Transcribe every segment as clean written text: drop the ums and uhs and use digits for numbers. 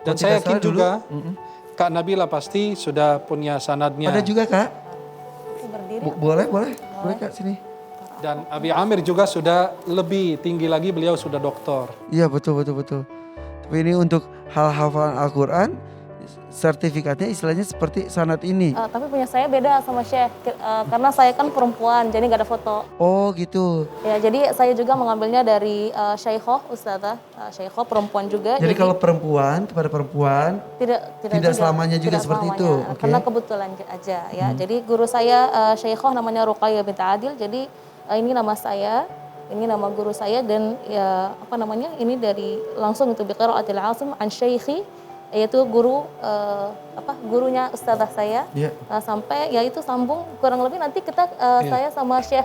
Dan saya yakin juga Kak Nabila pasti sudah punya sanadnya. Ada juga Kak? Berdiri. Boleh Kak sini. Dan Abi Amir juga sudah lebih tinggi lagi, beliau sudah doktor. Iya betul. Tapi ini untuk hal hafalan Al-Quran, sertifikatnya istilahnya seperti sanad ini. Tapi punya saya beda sama Syekh, karena saya kan perempuan, jadi nggak ada foto. Oh gitu. Ya, jadi saya juga mengambilnya dari Syaikhoh, Ustazah, Syaikhoh perempuan juga. Jadi kalau perempuan kepada perempuan tidak tidak selamanya juga tidak seperti selamanya, itu. Oke. karena kebetulan aja ya. Jadi guru saya Syaikhoh namanya Ruqayyah binti Adil. Jadi ini nama saya, ini nama guru saya, dan ya apa namanya, ini dari langsung itu biqiraatil Asim an Syaikhi, yaitu guru gurunya ustazah saya. Sampai ya itu sambung kurang lebih nanti kita saya sama Syekh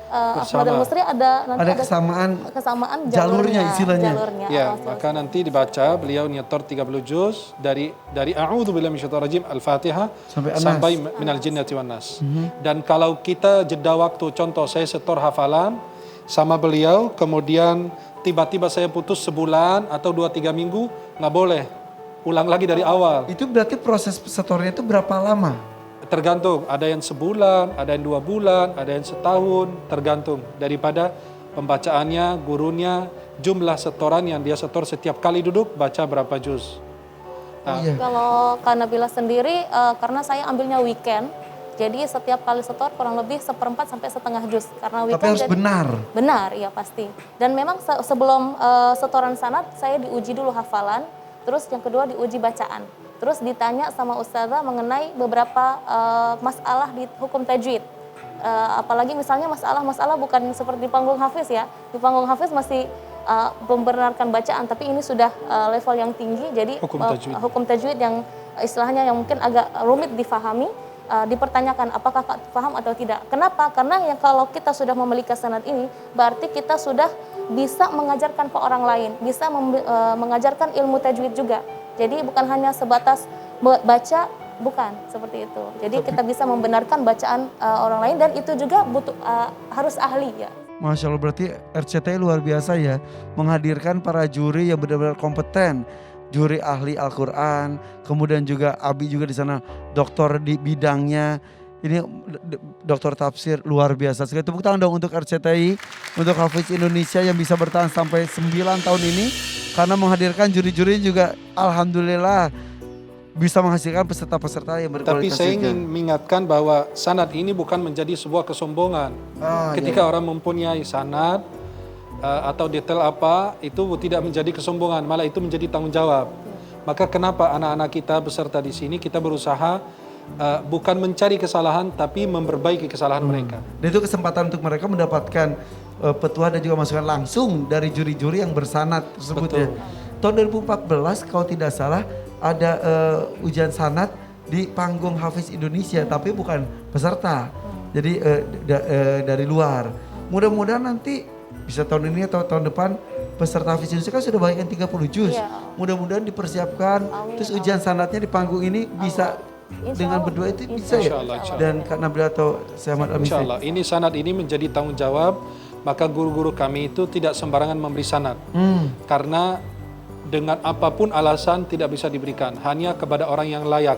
Ahmad Al-Musri ada kesamaan jalurnya istilahnya. Ya, maka nanti dibaca beliau nyetor 30 juz dari a'udzubillahi minasyaitonir rajim Al-Fatihah sampai minal jinnati wan nas. Dan kalau kita jeda waktu, contoh saya setor hafalan sama beliau, kemudian tiba-tiba saya putus sebulan atau 2-3 minggu, nggak boleh. Ulang lagi dari awal. Itu berarti proses setornya itu berapa lama? Tergantung, ada yang sebulan, ada yang 2 bulan, ada yang setahun, tergantung daripada pembacaannya, gurunya, jumlah setoran yang dia setor setiap kali duduk, baca berapa juz. Kalau Kak Nabila sendiri, karena saya ambilnya weekend, jadi setiap kali setor kurang lebih 1/4 sampai setengah juz. Karena weekend. Tapi harus benar. Benar, ya pasti. Dan memang sebelum setoran sanad, saya diuji dulu hafalan. Terus yang kedua diuji bacaan. Terus ditanya sama ustazah mengenai beberapa masalah di hukum tajwid. Apalagi misalnya masalah bukan seperti di panggung hafiz ya. Di panggung hafiz masih membenarkan bacaan, tapi ini sudah level yang tinggi. Jadi hukum tajwid yang istilahnya yang mungkin agak rumit difahami, dipertanyakan apakah Kak paham atau tidak. Kenapa? Karena yang kalau kita sudah memiliki sanad ini, berarti kita sudah bisa mengajarkan ke orang lain, bisa mengajarkan ilmu tajwid juga. Jadi bukan hanya sebatas baca, bukan seperti itu. Jadi kita bisa membenarkan bacaan orang lain, dan itu juga butuh harus ahli ya. Masya Allah, berarti RCTI luar biasa ya, menghadirkan para juri yang benar-benar kompeten. Juri ahli Al-Quran, kemudian juga Abi juga di sana doktor di bidangnya. Ini doktor tafsir luar biasa sekali. Tepuk tangan dong untuk RCTI, untuk Hafiz Indonesia yang bisa bertahan sampai 9 tahun ini. Karena menghadirkan juri-juri juga alhamdulillah bisa menghasilkan peserta-peserta yang berkualitas. Tapi saya ingin mengingatkan bahwa sanad ini bukan menjadi sebuah kesombongan. Ketika orang mempunyai sanad atau detail apa, itu tidak menjadi kesombongan, malah itu menjadi tanggung jawab. Maka kenapa anak-anak kita beserta di sini, kita berusaha bukan mencari kesalahan, tapi memperbaiki kesalahan mereka. Dan itu kesempatan untuk mereka mendapatkan petuah dan juga masukan langsung dari juri-juri yang bersanad tersebut. Ya. Tahun 2014 kalau tidak salah ada ujian sanad di panggung Hafiz Indonesia, tapi bukan peserta. Jadi dari luar. Mudah-mudahan nanti bisa tahun ini atau tahun depan peserta Hafiz Indonesia kan sudah banyak yang 30 juz. Mudah-mudahan dipersiapkan. Terus ujian sanadnya di panggung ini bisa dengan berdua itu bisa ya. Dan Kak Nabila atau Syekh Ahmad Al-Misri. Insyaallah, ini sanad ini menjadi tanggung jawab. Maka guru-guru kami itu tidak sembarangan memberi sanad. Karena dengan apapun alasan tidak bisa diberikan. Hanya kepada orang yang layak,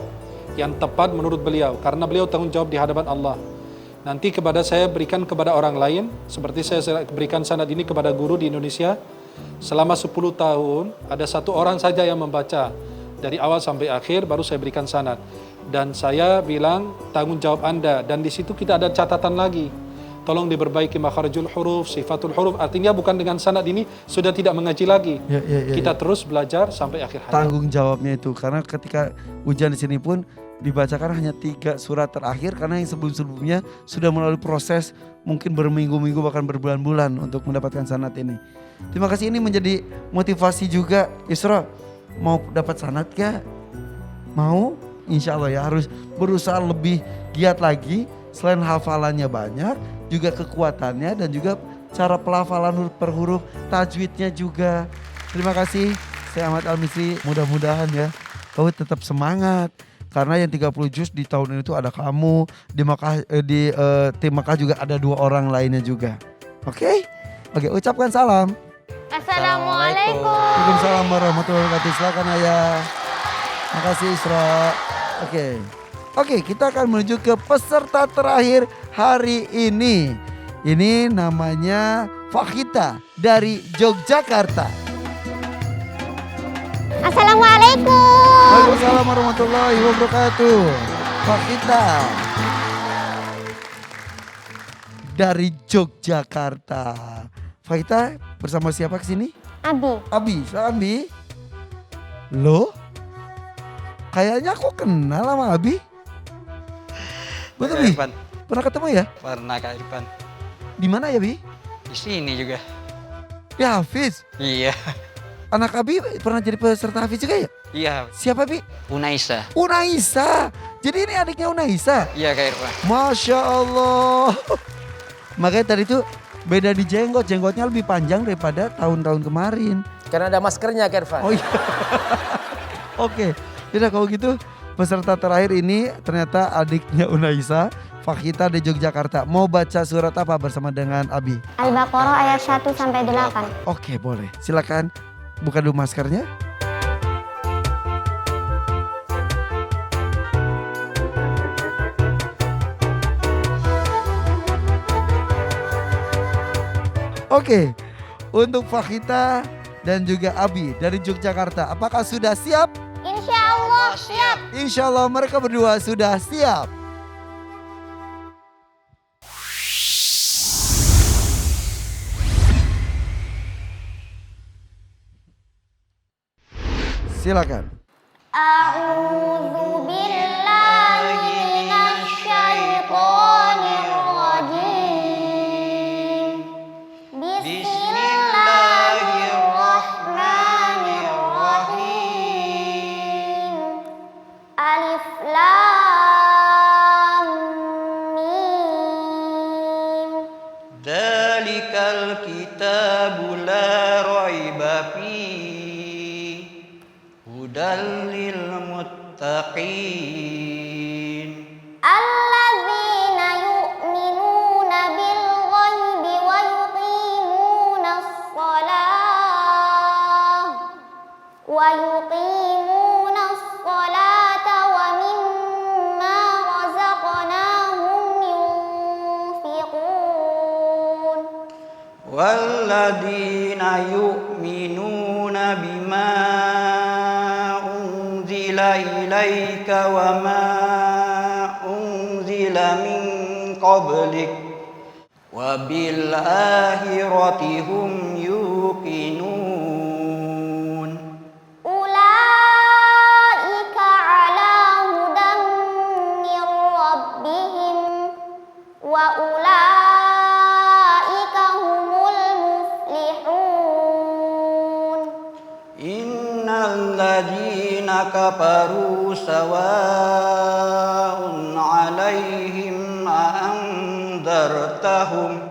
yang tepat menurut beliau. Karena beliau tanggung jawab di hadapan Allah. Nanti kepada saya berikan kepada orang lain, seperti saya berikan sanad ini kepada guru di Indonesia. Selama 10 tahun ada 1 orang saja yang membaca. Dari awal sampai akhir baru saya berikan sanad. Dan saya bilang tanggung jawab Anda. Dan di situ kita ada catatan lagi. Tolong diperbaiki makharijul huruf, sifatul huruf. Artinya bukan dengan sanad ini sudah tidak mengaji lagi. Kita terus belajar sampai akhir hayat. Tanggung jawabnya itu. Karena ketika ujian di sini pun dibacakan hanya 3 surat terakhir. Karena yang sebelum-sebelumnya sudah melalui proses mungkin berminggu-minggu bahkan berbulan-bulan untuk mendapatkan sanad ini. Terima kasih, ini menjadi motivasi juga. Isra, mau dapat sanad gak? Mau? Insya Allah ya, harus berusaha lebih giat lagi. Selain hafalannya banyak, juga kekuatannya dan juga cara pelafalan huruf per huruf, tajwidnya juga. Terima kasih Syekh Ahmad Al-Misri, mudah-mudahan ya kamu tetap semangat. Karena yang 30 juz di tahun ini tuh ada kamu, di tim Makkah juga ada 2 orang lainnya juga. Oke, ucapkan salam. Assalamualaikum. Waalaikumsalam warahmatullahi wabarakatuh. Silakan Ayah. Makasih Isra. Oke, kita akan menuju ke peserta terakhir hari ini. Ini namanya Fakhita dari Yogyakarta. Assalamualaikum. Waalaikumsalam warahmatullahi wabarakatuh. Fakhita dari Yogyakarta. Fakhita bersama siapa kesini? Abi. Abi, Abi. Loh? Kayaknya aku kenal sama Abi. Betul, Bi? Irfan. Pernah ketemu ya? Pernah Kak Irfan. Di mana ya, Bi? Di sini juga. Ya, Hafiz. Iya. Anak Abi pernah jadi peserta Hafiz juga ya? Iya. Siapa, Bi? Unaisa. Unaisa. Jadi ini adiknya Unaisa. Iya Kak Irfan. Masya Allah. Makanya tadi tuh beda di jenggot. Jenggotnya lebih panjang daripada tahun-tahun kemarin. Karena ada maskernya Kak Irfan. Oh iya. Oke. Yaudah kalau gitu peserta terakhir ini ternyata adiknya Unaisa. Fakhita di Yogyakarta. Mau baca surat apa bersama dengan Abi? Al-Baqarah ayat 1 sampai 8. Oke, boleh. Silakan buka dulu maskernya. Oke, untuk Fakhita dan juga Abi dari Yogyakarta, apakah sudah siap? Insya Allah siap. Insya Allah mereka berdua sudah siap. Silakan. A'udzu billahi minasyaitonir rajim. Bismillahirrahmanirrahim. Alif Lam Mim. Dzalikal kitabu la raiba fihi. Hudal lil muttaqin. Alladzina yu'minuna bil ghaibi wa yuqimunas salata wa mimma razaqnahum yunfiqun. Walladzina yu'minuna bima unzila ilaika wa ma unzila min qablik wa bil akhirati hum yuqinun. Ulaika ala hudan min rabbihim wa ulaika humul muflihun. Innal ladzina kafaru sawa'un 'alaihim a'anzartahum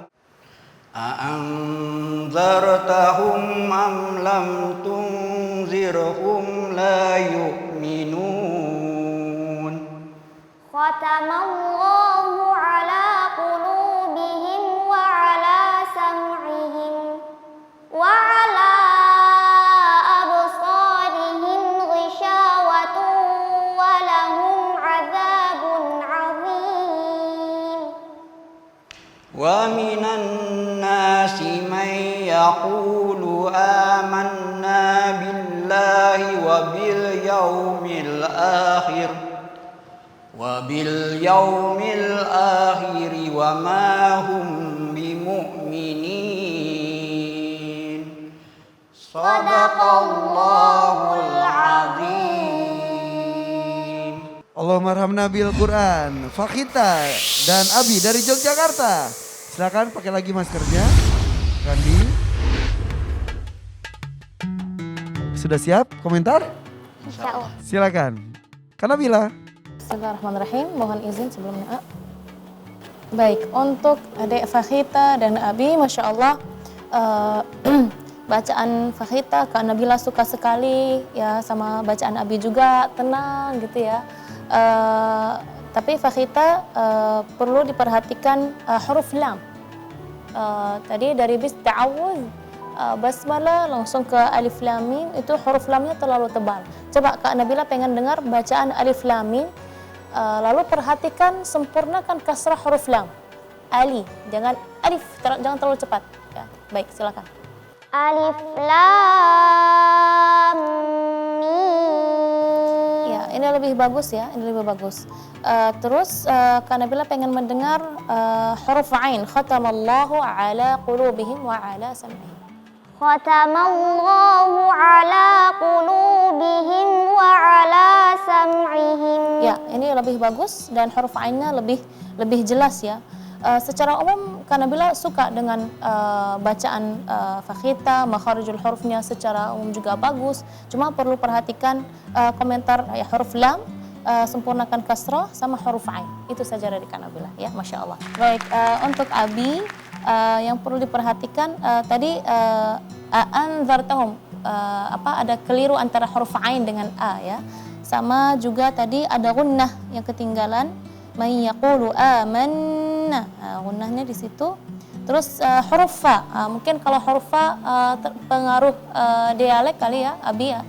am lam tunzirhum la yu'minun. Khatamallahu ala qulubihim wa ala sam'ihim wa ala absarihim ghishawatun wa lahum 'adzabun 'adzim. Wa minan nasi man yaqulu amanna billahi wa bil yawmil akhir wa ma hum bimu'minin. Sadaqallahul azim. Allahumma arhamna bil Quran. Fakhita dan Abi dari Yogyakarta. Silakan pakai lagi maskernya. Randi. Sudah siap? Komentar? Insya Allah. Silakan. Kanabila. Bismillahirrahmanirrahim. Mohon izin sebelumnya. Baik, untuk adik Fakhita dan Abi, Masya Allah, bacaan Fakhita, Kak Nabila suka sekali ya sama bacaan Abi juga, tenang gitu ya. Tapi Fakhita perlu diperhatikan huruf lam. Tadi dari bis ta'awuz basmalah langsung ke alif lam mim, itu huruf lamnya terlalu tebal. Coba Kak Nabila pengen dengar bacaan alif lam mim, lalu perhatikan sempurnakan kasrah huruf lam. Ali, jangan alif, jangan terlalu cepat. Ya, baik, silakan. Alif lam mim. Ya, ini lebih bagus ya, ini lebih bagus. Terus Kak Nabila pengen mendengar huruf ain, khatamallahu ala qulubihim wa ala sam'ihim. Khatamallahu ala qulubihim wa ala sam'ihim. Ya, ini lebih bagus dan huruf ainnya lebih jelas ya. Secara umum Kak Nabila suka dengan bacaan fakhita, makharijul hurufnya secara umum juga bagus. Cuma perlu perhatikan komentar ya, huruf lam, sempurnakan kasrah sama huruf ain. Itu saja dari Kak Nabila ya, Masya Allah. Baik, untuk Abi yang perlu diperhatikan tadi anzartahum, ada keliru antara huruf ain dengan a ya. Sama juga tadi ada gunnah yang ketinggalan, may yaqulu amanna, gunnahnya di situ. Terus huruf fa, mungkin kalau huruf fa pengaruh dialek kali ya Abi ya,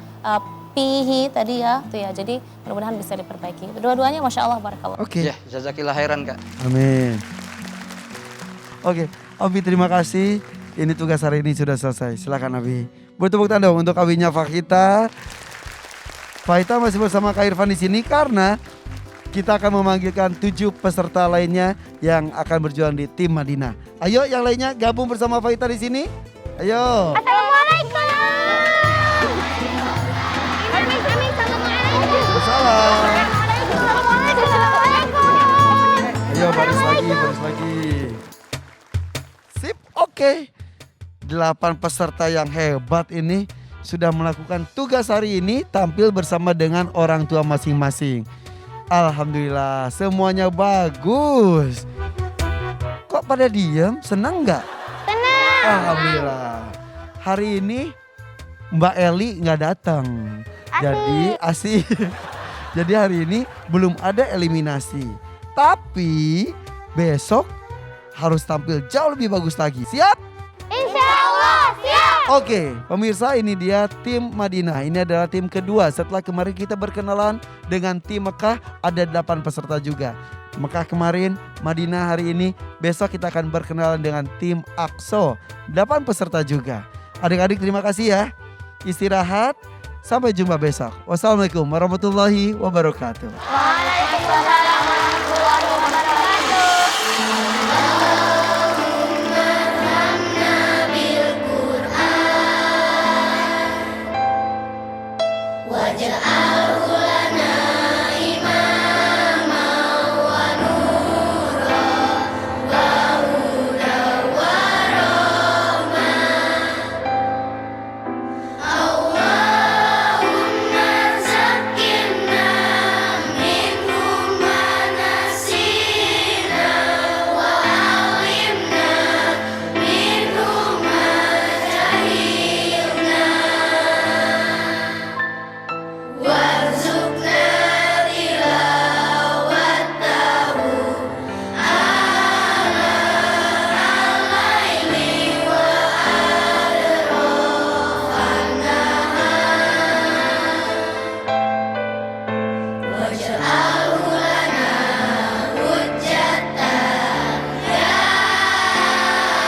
pihi tadi ya, itu ya. Jadi mudah-mudahan bisa diperbaiki. Dua-duanya Masya Allah, barakallah. Oke. Ya, jazakillah khairan Kak. Amin. Oke, Abi terima kasih. Ini tugas hari ini sudah selesai. Silakan Abi. Beri tepuk tangan dong untuk Abinya Fakhita. Fakhita masih bersama Kak Irfan di sini karena kita akan memanggilkan 7 peserta lainnya yang akan berjuang di tim Madinah. Ayo yang lainnya gabung bersama Fakhita di sini. Ayo. Assalamualaikum. Salam. Assalamualaikum. Ayo baris lagi. Sip, oke. 8 peserta yang hebat ini sudah melakukan tugas hari ini tampil bersama dengan orang tua masing-masing. Alhamdulillah semuanya bagus. Kok pada diem? Senang nggak? Tenang. Alhamdulillah. Hari ini Mbak Eli nggak datang. Jadi asik. Jadi hari ini belum ada eliminasi. Tapi besok harus tampil jauh lebih bagus lagi. Siap? Insya Allah siap. Oke, pemirsa ini dia tim Madinah. Ini adalah tim kedua. Setelah kemarin kita berkenalan dengan tim Mekah, ada 8 peserta juga. Mekah kemarin, Madinah hari ini. Besok kita akan berkenalan dengan tim Aqsa. 8 peserta juga. Adik-adik terima kasih ya. Istirahat. Sampai jumpa besok. Wassalamualaikum warahmatullahi wabarakatuh.